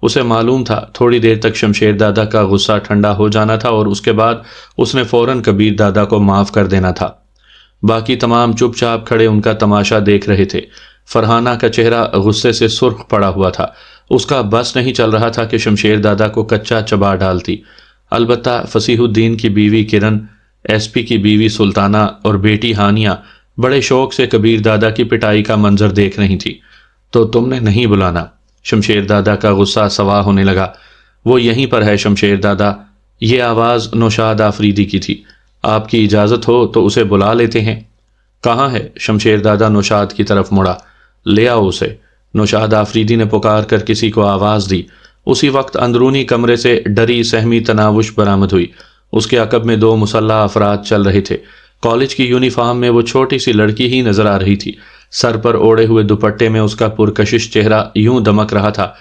उसे मालूम था थोड़ी देर तक शमशेर दादा का गुस्सा ठंडा हो जाना था और उसके बाद उसने फौरन कबीर दादा को माफ़ कर देना था। बाकी तमाम चुपचाप खड़े उनका तमाशा देख रहे थे। फरहाना का चेहरा गुस्से से सुर्ख पड़ा हुआ था। उसका बस नहीं चल रहा था कि शमशेर दादा को कच्चा चबा डालती। अलबत्ता फसीहुद्दीन की बीवी किरण, एसपी की बीवी सुल्ताना और बेटी हानिया बड़े शौक से कबीर दादा की पिटाई का मंजर देख रही थी। तो तुमने नहीं बुलाना। शमशेर दादा का गुस्सा सवा होने लगा। वो यहीं पर है शमशेर दादा। ये आवाज़ नौशाद आफरीदी की थी। आपकी इजाज़त हो तो उसे बुला लेते हैं। कहाँ है? शमशेर दादा नौशाद की तरफ मुड़ा। ले आओ उसे। नौशाद आफरीदी ने पुकार कर किसी को आवाज़ दी। उसी वक्त अंदरूनी कमरे से डरी सहमी तनावुश बरामद हुई। उसके अकब में दो मुसल्लह अफराद चल रहे थे। कॉलेज की यूनिफॉर्म में वो छोटी सी लड़की ही नजर आ रही थी। सर पर ओढ़े हुए दुपट्टे में उसका पुरकशिश चेहरा यूं दमक रहा था